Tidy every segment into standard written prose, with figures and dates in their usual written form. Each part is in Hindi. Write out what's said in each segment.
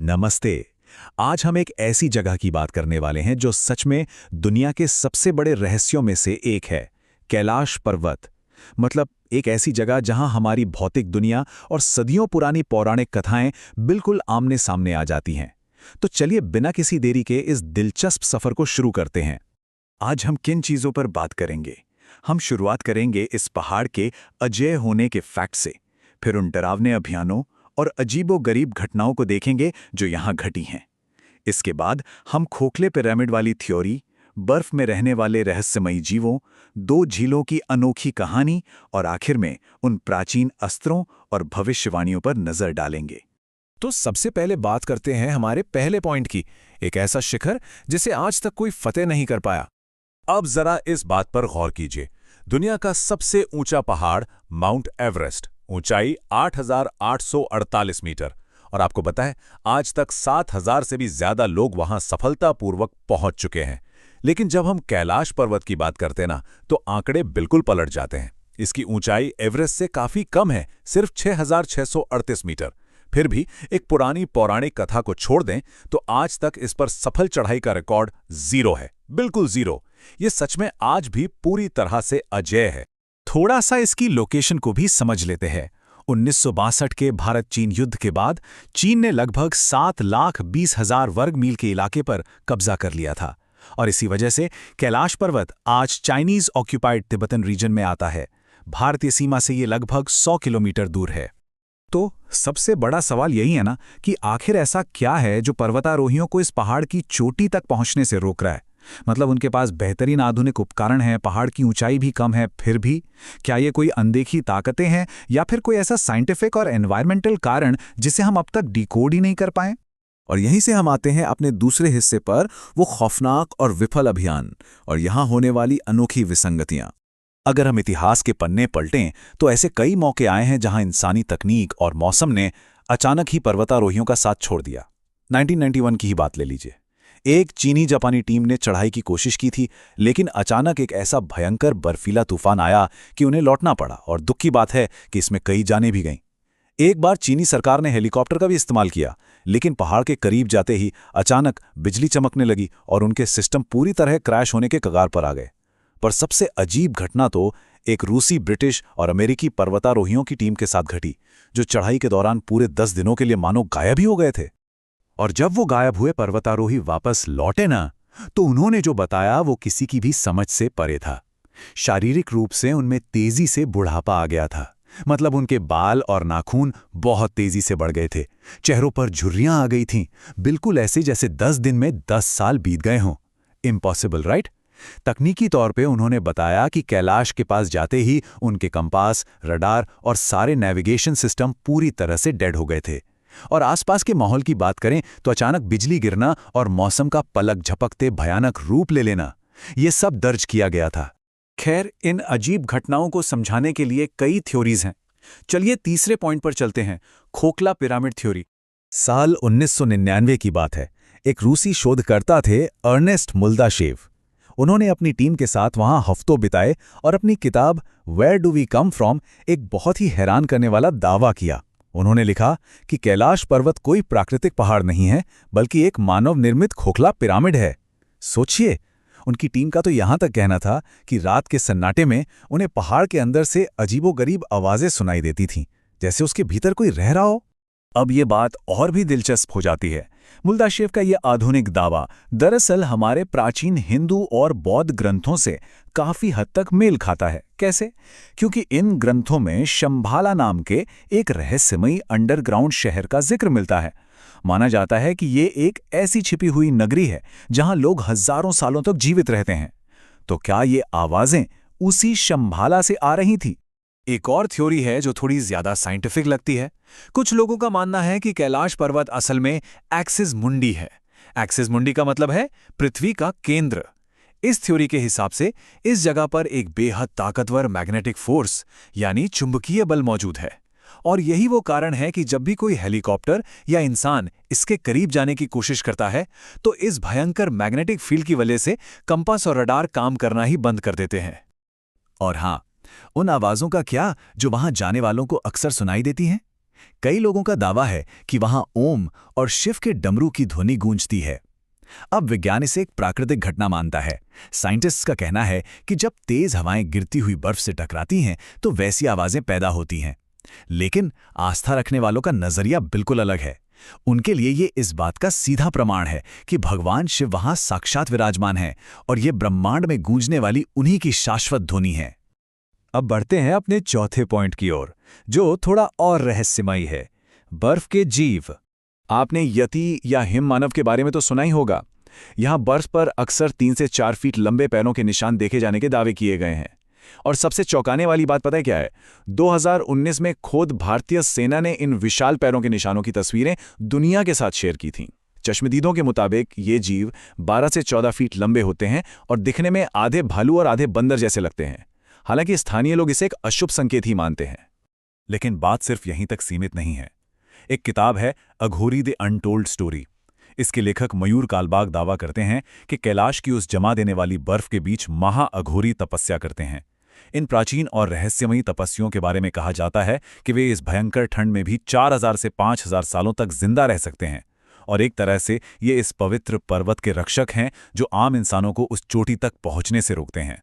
नमस्ते। आज हम एक ऐसी जगह की बात करने वाले हैं जो सच में दुनिया के सबसे बड़े रहस्यों में से एक है। कैलाश पर्वत। मतलब एक ऐसी जगह जहां हमारी भौतिक दुनिया और सदियों पुरानी पौराणिक कथाएं बिल्कुल आमने सामने आ जाती हैं। तो चलिए बिना किसी देरी के इस दिलचस्प सफर को शुरू करते हैं। आज हम किन चीजों पर बात करेंगे? हम शुरुआत करेंगे इस पहाड़ के अजेय होने के फैक्ट से, फिर उन डरावने अभियानों और अजीबोगरीब घटनाओं को देखेंगे जो यहाँ घटी हैं। इसके बाद हम खोखले पिरामिड वाली थ्योरी, बर्फ में रहने वाले रहस्यमयी जीवों, दो झीलों की अनोखी कहानी और आखिर में उन प्राचीन अस्त्रों और भविष्यवाणियों पर नजर डालेंगे। तो सबसे पहले बात करते हैं हमारे पहले पॉइंट की, एक ऐसा शिखर जिसे आज तक कोई फतेह नहीं कर पाया। अब जरा इस बात पर गौर कीजिए। दुनिया का सबसे ऊंचा पहाड़ माउंट एवरेस्ट, ऊंचाई 8,848 मीटर। और आपको पता है, आज तक 7,000 से भी ज्यादा लोग वहां सफलतापूर्वक पहुंच चुके हैं। लेकिन जब हम कैलाश पर्वत की बात करते हैं ना, तो आंकड़े बिल्कुल पलट जाते हैं। इसकी ऊंचाई एवरेस्ट से काफी कम है, सिर्फ 6,638 मीटर। फिर भी एक पुरानी पौराणिक कथा को छोड़ दें तो आज तक इस पर सफल चढ़ाई का रिकॉर्ड 0 है, बिल्कुल 0। ये सच में आज भी पूरी तरह से अजेय है। थोड़ा सा इसकी लोकेशन को भी समझ लेते हैं। 1962 के भारत-चीन युद्ध के बाद चीन ने लगभग 7,20,000 वर्ग मील के इलाके पर कब्जा कर लिया था, और इसी वजह से कैलाश पर्वत आज चाइनीज ऑक्यूपाइड तिब्बतन रीजन में आता है। भारतीय सीमा से ये लगभग 100 किलोमीटर दूर है। तो सबसे बड़ा सवाल यही है ना कि आखिर ऐसा क्या है जो पर्वतारोहियों को इस पहाड़ की चोटी तक पहुंचने से रोक रहा है? मतलब उनके पास बेहतरीन आधुनिक उपकरण हैं, पहाड़ की ऊंचाई भी कम है, फिर भी क्या ये कोई अनदेखी ताकतें हैं या फिर कोई ऐसा साइंटिफिक और एनवायरमेंटल कारण जिसे हम अब तक डिकोड ही नहीं कर पाए? और यहीं से हम आते हैं अपने दूसरे हिस्से पर, वो खौफनाक और विफल अभियान और यहाँ होने वाली अनोखी विसंगतियां। अगर हम इतिहास के पन्ने पलटें तो ऐसे कई मौके आए हैं जहां इंसानी तकनीक और मौसम ने अचानक ही पर्वतारोहियों का साथ छोड़ दिया। 1991 की ही बात ले लीजिए। एक चीनी जापानी टीम ने चढ़ाई की कोशिश की थी, लेकिन अचानक एक ऐसा भयंकर बर्फीला तूफान आया कि उन्हें लौटना पड़ा, और दुख की बात है कि इसमें कई जानें भी गईं। एक बार चीनी सरकार ने हेलीकॉप्टर का भी इस्तेमाल किया, लेकिन पहाड़ के करीब जाते ही अचानक बिजली चमकने लगी और उनके सिस्टम पूरी तरह क्रैश होने के कगार पर आ गए। पर सबसे अजीब घटना तो एक रूसी, ब्रिटिश और अमेरिकी पर्वतारोहियों की टीम के साथ घटी, जो चढ़ाई के दौरान पूरे 10 दिनों के लिए मानो गायब ही हो गए थे। और जब वो गायब हुए पर्वतारोही वापस लौटे ना, तो उन्होंने जो बताया वो किसी की भी समझ से परे था। शारीरिक रूप से उनमें तेजी से बुढ़ापा आ गया था। मतलब उनके बाल और नाखून बहुत तेजी से बढ़ गए थे, चेहरों पर झुर्रियां आ गई थीं, बिल्कुल ऐसे जैसे 10 दिन में 10 साल बीत गए हों। Impossible, right? तकनीकी तौर पे उन्होंने बताया कि कैलाश के पास जाते ही उनके कंपास, रडार और सारे नेविगेशन सिस्टम पूरी तरह से डेड हो गए थे। और आसपास के माहौल की बात करें तो अचानक बिजली गिरना और मौसम का पलक झपकते भयानक रूप ले लेना, ये सब दर्ज किया गया था। खैर, इन अजीब घटनाओं को समझाने के लिए कई थ्योरीज हैं। चलिए तीसरे पॉइंट पर चलते हैं, खोखला पिरामिड थ्योरी। साल 1999 की बात है। एक रूसी शोधकर्ता थे, अर्नेस्ट मुल्दाशेव। उन्होंने अपनी टीम के साथ वहां हफ्तों बिताए और अपनी किताब where do we come from एक बहुत ही हैरान करने वाला दावा किया। उन्होंने लिखा कि कैलाश पर्वत कोई प्राकृतिक पहाड़ नहीं है, बल्कि एक मानव निर्मित खोखला पिरामिड है। सोचिए, उनकी टीम का तो यहां तक कहना था कि रात के सन्नाटे में उन्हें पहाड़ के अंदर से अजीबोगरीब आवाजें सुनाई देती थीं, जैसे उसके भीतर कोई रह रहा हो। अब ये बात और भी दिलचस्प हो जाती है। मुल्दाशेव का ये आधुनिक दावा दरअसल हमारे प्राचीन हिंदू और बौद्ध ग्रंथों से काफी हद तक मेल खाता है। कैसे? क्योंकि इन ग्रंथों में शंभाला नाम के एक रहस्यमयी अंडरग्राउंड शहर का जिक्र मिलता है। माना जाता है कि ये एक ऐसी छिपी हुई नगरी है जहां लोग हजारों सालों तक जीवित रहते हैं। तो क्या ये आवाजें उसी शंभाला से आ रही थी? एक और थ्योरी है जो थोड़ी ज्यादा साइंटिफिक लगती है। कुछ लोगों का मानना है कि कैलाश पर्वत असल में एक्सिस मुंडी है। एक्सिस मुंडी का मतलब है पृथ्वी का केंद्र। इस थ्योरी के हिसाब से इस जगह पर एक बेहद ताकतवर मैग्नेटिक फोर्स यानी चुंबकीय बल मौजूद है, और यही वो कारण है कि जब भी कोई हेलीकॉप्टर या इंसान इसके करीब जाने की कोशिश करता है तो इस भयंकर मैग्नेटिक फील्ड की वजह से कंपास और रडार काम करना ही बंद कर देते हैं। और हाँ, उन आवाजों का क्या जो वहां जाने वालों को अक्सर सुनाई देती हैं? कई लोगों का दावा है कि वहां ओम और शिव के डमरू की ध्वनि गूंजती है। अब विज्ञान इसे एक प्राकृतिक घटना मानता है। साइंटिस्ट्स का कहना है कि जब तेज हवाएं गिरती हुई बर्फ से टकराती हैं तो वैसी आवाजें पैदा होती हैं। लेकिन आस्था रखने वालों का नजरिया बिल्कुल अलग है। उनके लिए ये इस बात का सीधा प्रमाण है कि भगवान शिव वहां साक्षात विराजमान हैं और ये ब्रह्मांड में गूंजने वाली उन्हीं की शाश्वत ध्वनि है। अब बढ़ते हैं अपने चौथे पॉइंट की ओर, जो थोड़ा और रहस्यमयी है, बर्फ के जीव। आपने यति या हिम मानव के बारे में तो सुना ही होगा। यहां बर्फ पर अक्सर 3 से 4 फीट लंबे पैरों के निशान देखे जाने के दावे किए गए हैं। और सबसे चौंकाने वाली बात पता है क्या है? 2019 में खुद भारतीय सेना ने इन विशाल पैरों के निशानों की तस्वीरें दुनिया के साथ शेयर की थीं। चश्मदीदों के मुताबिक ये जीव 12 से 14 फीट लंबे होते हैं और दिखने में आधे भालू और आधे बंदर जैसे लगते हैं। हालांकि स्थानीय लोग इसे एक अशुभ संकेत ही मानते हैं। लेकिन बात सिर्फ यहीं तक सीमित नहीं है। एक किताब है अघोरी द अनटोल्ड स्टोरी। इसके लेखक मयूर कालबाग दावा करते हैं कि कैलाश की उस जमा देने वाली बर्फ के बीच महाअघोरी तपस्या करते हैं। इन प्राचीन और रहस्यमयी तपस्याओं के बारे में कहा जाता है कि वे इस भयंकर ठंड में भी 4000 से 5000 सालों तक जिंदा रह सकते हैं और एक तरह से ये इस पवित्र पर्वत के रक्षक हैं जो आम इंसानों को उस चोटी तक पहुंचने से रोकते हैं।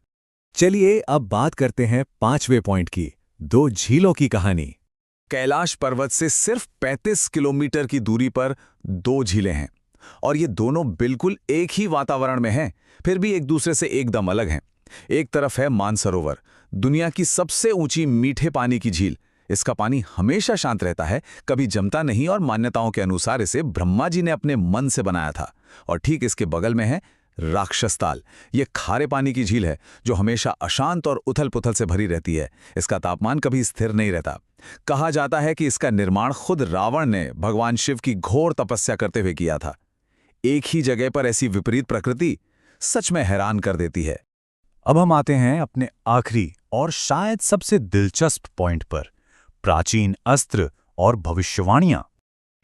चलिए अब बात करते हैं 5वें पॉइंट की, 2 झीलों की कहानी। कैलाश पर्वत से सिर्फ 35 किलोमीटर की दूरी पर 2 झीलें हैं और ये दोनों बिल्कुल एक ही वातावरण में हैं, फिर भी एक दूसरे से एकदम अलग हैं। एक तरफ है मानसरोवर, दुनिया की सबसे ऊंची मीठे पानी की झील। इसका पानी हमेशा शांत रहता है, कभी जमता नहीं और मान्यताओं के अनुसार इसे ब्रह्मा जी ने अपने मन से बनाया था। और ठीक इसके बगल में है राक्षसताल। ये खारे पानी की झील है जो हमेशा अशांत और उथल पुथल से भरी रहती है। इसका तापमान कभी स्थिर नहीं रहता। कहा जाता है कि इसका निर्माण खुद रावण ने भगवान शिव की घोर तपस्या करते हुए किया था। एक ही जगह पर ऐसी विपरीत प्रकृति सच में हैरान कर देती है। अब हम आते हैं अपने आखिरी और शायद सबसे दिलचस्प पॉइंट पर, प्राचीन अस्त्र और भविष्यवाणियां।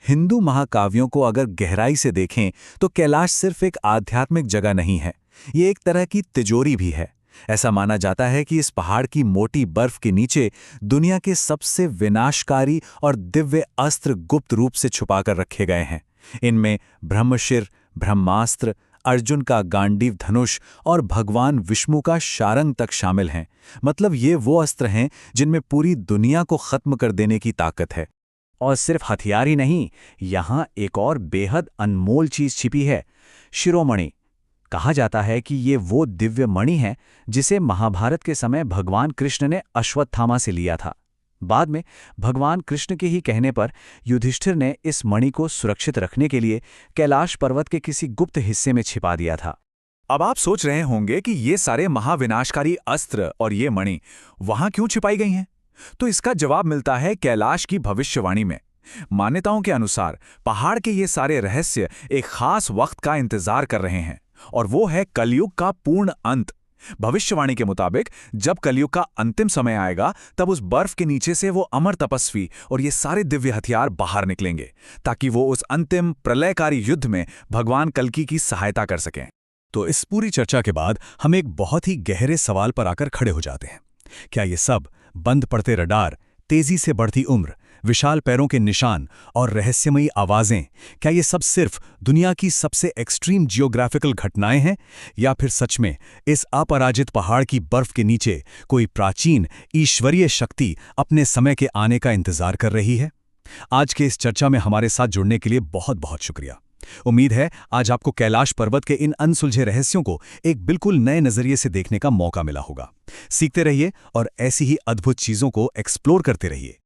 हिंदू महाकाव्यों को अगर गहराई से देखें तो कैलाश सिर्फ एक आध्यात्मिक जगह नहीं है, ये एक तरह की तिजोरी भी है। ऐसा माना जाता है कि इस पहाड़ की मोटी बर्फ के नीचे दुनिया के सबसे विनाशकारी और दिव्य अस्त्र गुप्त रूप से छुपाकर रखे गए हैं। इनमें ब्रह्मशिर, ब्रह्मास्त्र, अर्जुन का गांडीव धनुष और भगवान विष्णु का शारंग तक शामिल हैं। मतलब ये वो अस्त्र हैं जिनमें पूरी दुनिया को खत्म कर देने की ताकत है। और सिर्फ हथियार ही नहीं, यहाँ एक और बेहद अनमोल चीज छिपी है, शिरोमणि। कहा जाता है कि ये वो दिव्य मणि है जिसे महाभारत के समय भगवान कृष्ण ने अश्वत्थामा से लिया था। बाद में भगवान कृष्ण के ही कहने पर युधिष्ठिर ने इस मणि को सुरक्षित रखने के लिए कैलाश पर्वत के किसी गुप्त हिस्से में छिपा दिया था। अब आप सोच रहे होंगे कि ये सारे महाविनाशकारी अस्त्र और ये मणि वहां क्यों छिपाई गई हैं? तो इसका जवाब मिलता है कैलाश की भविष्यवाणी में। मान्यताओं के अनुसार पहाड़ के ये सारे रहस्य एक खास वक्त का इंतजार कर रहे हैं और वो है कलयुग का पूर्ण अंत। भविष्यवाणी के मुताबिक जब कलयुग का अंतिम समय आएगा तब उस बर्फ के नीचे से वो अमर तपस्वी और ये सारे दिव्य हथियार बाहर निकलेंगे ताकि वो उस अंतिम प्रलयकारी युद्ध में भगवान कल्कि की सहायता कर सकें। तो इस पूरी चर्चा के बाद हम एक बहुत ही गहरे सवाल पर आकर खड़े हो जाते हैं। क्या ये सब बंद पड़ते रडार, तेजी से बढ़ती उम्र, विशाल पैरों के निशान और रहस्यमयी आवाजें, क्या ये सब सिर्फ दुनिया की सबसे एक्सट्रीम जियोग्राफिकल घटनाएं हैं या फिर सच में इस अपराजित पहाड़ की बर्फ के नीचे कोई प्राचीन ईश्वरीय शक्ति अपने समय के आने का इंतजार कर रही है? आज के इस चर्चा में हमारे साथ जुड़ने के लिए बहुत बहुत शुक्रिया। उम्मीद है आज आपको कैलाश पर्वत के इन अनसुलझे रहस्यों को एक बिल्कुल नए नजरिए से देखने का मौका मिला होगा। सीखते रहिए और ऐसी ही अद्भुत चीजों को एक्सप्लोर करते रहिए।